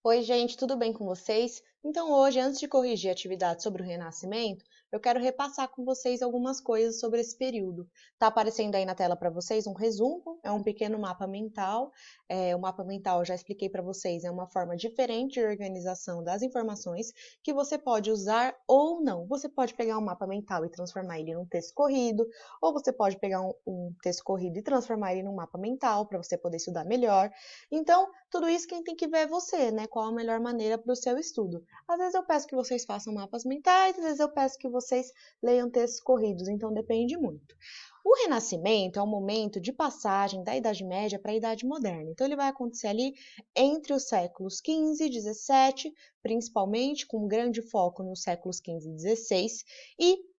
Oi, gente, tudo bem com vocês? Então, hoje, antes de corrigir a atividade sobre o Renascimento, eu quero repassar com vocês algumas coisas sobre esse período. Tá aparecendo aí na tela para vocês um resumo, é um pequeno mapa mental. O mapa mental, eu já expliquei para vocês, é uma forma diferente de organização das informações que você pode usar ou não. Você pode pegar um mapa mental e transformar ele num texto corrido, ou você pode pegar um texto corrido e transformar ele num mapa mental para você poder estudar melhor. Então, tudo isso quem tem que ver é você, né? Qual a melhor maneira para o seu estudo. Às vezes eu peço que vocês façam mapas mentais, às vezes eu peço que vocês leiam textos corridos, então depende muito. O Renascimento é um momento de passagem da Idade Média para a Idade Moderna. Então ele vai acontecer ali entre os séculos XV e XVII, principalmente com um grande foco nos séculos XV e XVI, e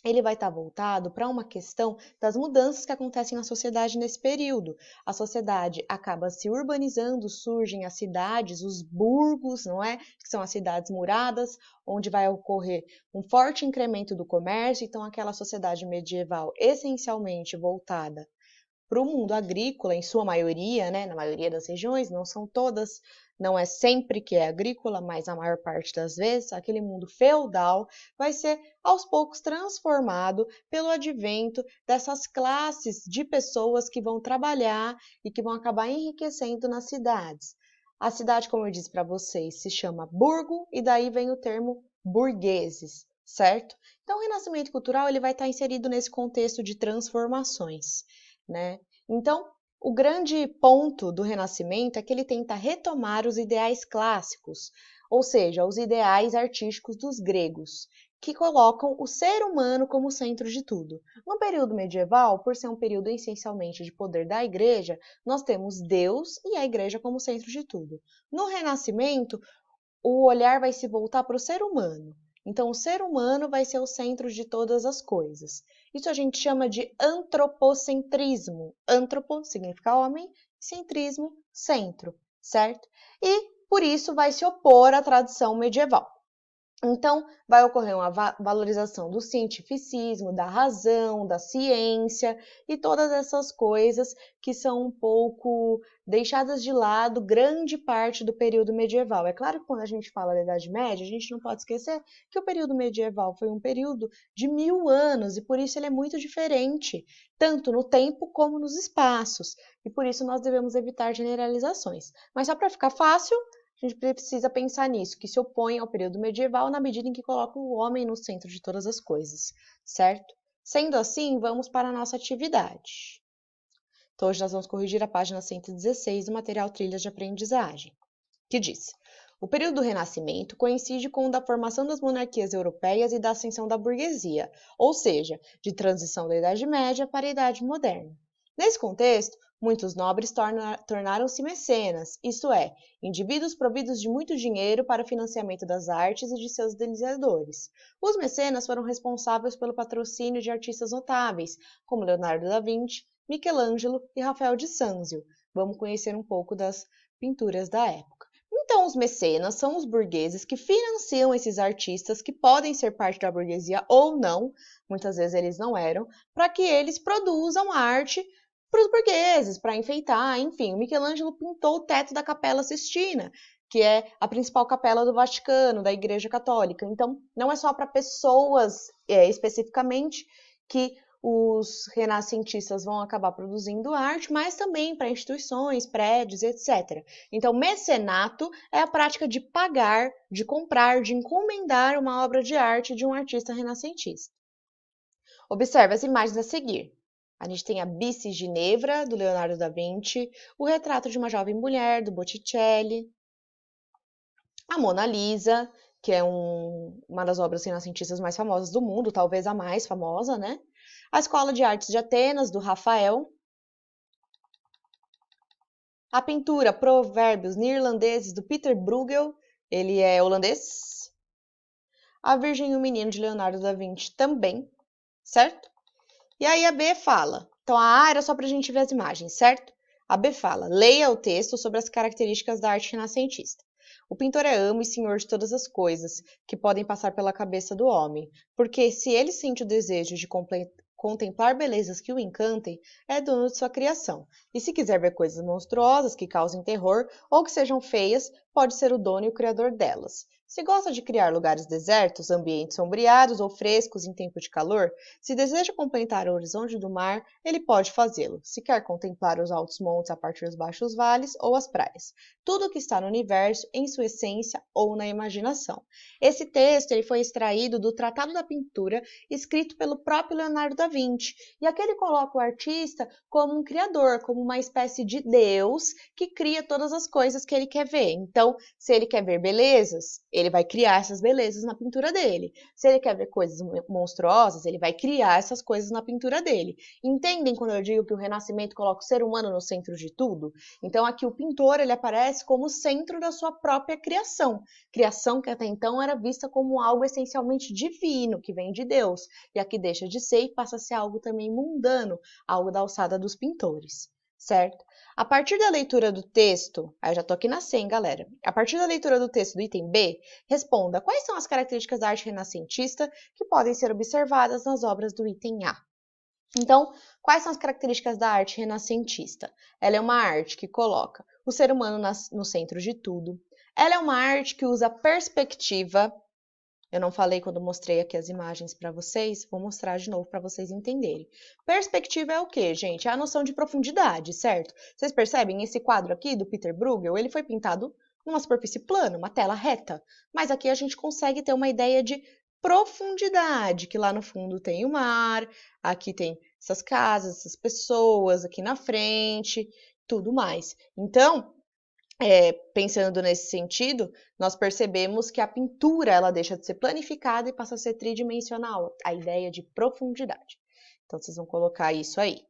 ele vai estar voltado para uma questão das mudanças que acontecem na sociedade nesse período. A sociedade acaba se urbanizando, surgem as cidades, os burgos, não é? Que são as cidades muradas, onde vai ocorrer um forte incremento do comércio. Então, aquela sociedade medieval essencialmente voltada para o mundo agrícola, em sua maioria, né, na maioria das regiões, não são todas, não é sempre que é agrícola, mas a maior parte das vezes, aquele mundo feudal vai ser aos poucos transformado pelo advento dessas classes de pessoas que vão trabalhar e que vão acabar enriquecendo nas cidades. A cidade, como eu disse para vocês, se chama burgo e daí vem o termo burgueses, certo? Então, o renascimento cultural ele vai estar inserido nesse contexto de transformações, né? Então, o grande ponto do Renascimento é que ele tenta retomar os ideais clássicos, ou seja, os ideais artísticos dos gregos, que colocam o ser humano como centro de tudo. No período medieval, por ser um período essencialmente de poder da igreja, nós temos Deus e a igreja como centro de tudo. No Renascimento, o olhar vai se voltar para o ser humano. Então, o ser humano vai ser o centro de todas as coisas. Isso a gente chama de antropocentrismo. Antropo significa homem, centrismo, centro, certo? E por isso vai se opor à tradição medieval. Então, vai ocorrer uma valorização do cientificismo, da razão, da ciência e todas essas coisas que são um pouco deixadas de lado grande parte do período medieval. É claro que quando a gente fala da Idade Média, a gente não pode esquecer que o período medieval foi um período de 1000 anos e por isso ele é muito diferente, tanto no tempo como nos espaços. E por isso nós devemos evitar generalizações. Mas só para ficar fácil, a gente precisa pensar nisso, que se opõe ao período medieval na medida em que coloca o homem no centro de todas as coisas, certo? Sendo assim, vamos para a nossa atividade. Então, hoje nós vamos corrigir a página 116 do material Trilhas de Aprendizagem, que diz: o período do Renascimento coincide com o da formação das monarquias europeias e da ascensão da burguesia, ou seja, de transição da Idade Média para a Idade Moderna. Nesse contexto, muitos nobres tornaram-se mecenas, isto é, indivíduos providos de muito dinheiro para o financiamento das artes e de seus idealizadores. Os mecenas foram responsáveis pelo patrocínio de artistas notáveis, como Leonardo da Vinci, Michelangelo e Rafael de Sanzio. Vamos conhecer um pouco das pinturas da época. Então, os mecenas são os burgueses que financiam esses artistas que podem ser parte da burguesia ou não, muitas vezes eles não eram, para que eles produzam arte para os burgueses, para enfeitar, enfim. O Michelangelo pintou o teto da Capela Sistina, que é a principal capela do Vaticano, da Igreja Católica. Então, não é só para pessoas especificamente que os renascentistas vão acabar produzindo arte, mas também para instituições, prédios, etc. Então, mecenato é a prática de pagar, de comprar, de encomendar uma obra de arte de um artista renascentista. Observe as imagens a seguir. A gente tem a Bice Ginevra, do Leonardo da Vinci, o retrato de uma jovem mulher, do Botticelli, a Mona Lisa, que é uma das obras renascentistas mais famosas do mundo, talvez a mais famosa, né? A Escola de Artes de Atenas, do Rafael, a pintura Provérbios Neerlandeses, do Peter Bruegel, ele é holandês, a Virgem e o Menino, de Leonardo da Vinci, também, certo? E aí a B fala, então a A era só para a gente ver as imagens, certo? A B fala, leia o texto sobre as características da arte renascentista. O pintor é amo e senhor de todas as coisas que podem passar pela cabeça do homem, porque se ele sente o desejo de contemplar belezas que o encantem, é dono de sua criação. E se quiser ver coisas monstruosas que causem terror ou que sejam feias, pode ser o dono e o criador delas. Se gosta de criar lugares desertos, ambientes sombreados ou frescos em tempo de calor, se deseja contemplar o horizonte do mar, ele pode fazê-lo. Se quer contemplar os altos montes a partir dos baixos vales ou as praias. Tudo o que está no universo, em sua essência ou na imaginação. Esse texto ele foi extraído do Tratado da Pintura, escrito pelo próprio Leonardo da Vinci. E aqui ele coloca o artista como um criador, como uma espécie de Deus que cria todas as coisas que ele quer ver. Então, se ele quer ver belezas, ele vai criar essas belezas na pintura dele. Se ele quer ver coisas monstruosas, ele vai criar essas coisas na pintura dele. Entendem quando eu digo que o Renascimento coloca o ser humano no centro de tudo? Então aqui o pintor ele aparece como o centro da sua própria criação. Criação que até então era vista como algo essencialmente divino, que vem de Deus. E aqui deixa de ser e passa a ser algo também mundano, algo da alçada dos pintores, certo? A partir da leitura do texto, eu já tô aqui na 100, galera. A partir da leitura do texto do item B, responda quais são as características da arte renascentista que podem ser observadas nas obras do item A. Então, quais são as características da arte renascentista? Ela é uma arte que coloca o ser humano no centro de tudo. Ela é uma arte que usa perspectiva. Eu não falei quando mostrei aqui as imagens para vocês, vou mostrar de novo para vocês entenderem. Perspectiva é o quê, gente? É a noção de profundidade, certo? Vocês percebem esse quadro aqui do Peter Bruegel? Ele foi pintado numa superfície plana, uma tela reta. Mas aqui a gente consegue ter uma ideia de profundidade, que lá no fundo tem o mar, aqui tem essas casas, essas pessoas, aqui na frente, tudo mais. Então, pensando nesse sentido, nós percebemos que a pintura ela deixa de ser planificada e passa a ser tridimensional, a ideia de profundidade. Então, vocês vão colocar isso aí.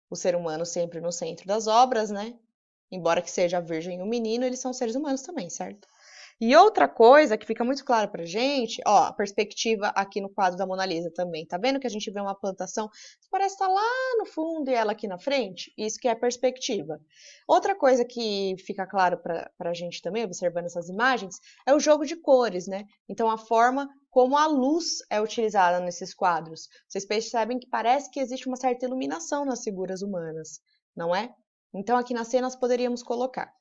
O ser humano sempre no centro das obras, né? Embora que seja a virgem e o menino, eles são seres humanos também, certo? E outra coisa que fica muito clara pra gente, ó, a perspectiva aqui no quadro da Mona Lisa também. Tá vendo que a gente vê uma plantação que parece estar lá no fundo e ela aqui na frente? Isso que é perspectiva. Outra coisa que fica claro pra gente também, observando essas imagens, é o jogo de cores, né? Então, a forma como a luz é utilizada nesses quadros. Vocês percebem que parece que existe uma certa iluminação nas figuras humanas, não é? Então, aqui na cena nós poderíamos colocar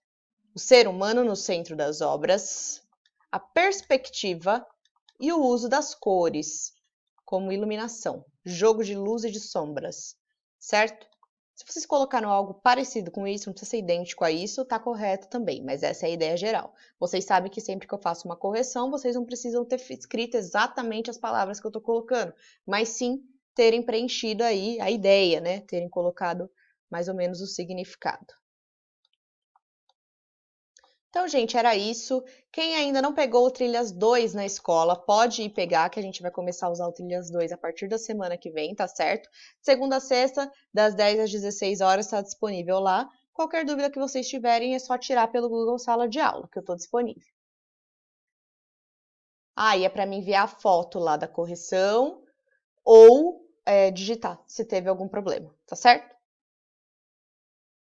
o ser humano no centro das obras, a perspectiva e o uso das cores como iluminação, jogo de luz e de sombras, certo? Se vocês colocaram algo parecido com isso, não precisa ser idêntico a isso, tá correto também, mas essa é a ideia geral. Vocês sabem que sempre que eu faço uma correção, vocês não precisam ter escrito exatamente as palavras que eu tô colocando, mas sim terem preenchido aí a ideia, né? Terem colocado mais ou menos o significado. Então, gente, era isso. Quem ainda não pegou o Trilhas 2 na escola, pode ir pegar, que a gente vai começar a usar o Trilhas 2 a partir da semana que vem, tá certo? Segunda a sexta, das 10 às 16 horas, está disponível lá. Qualquer dúvida que vocês tiverem, é só tirar pelo Google Sala de Aula, que eu estou disponível. Ah, e é para me enviar a foto lá da correção ou digitar, se teve algum problema, tá certo?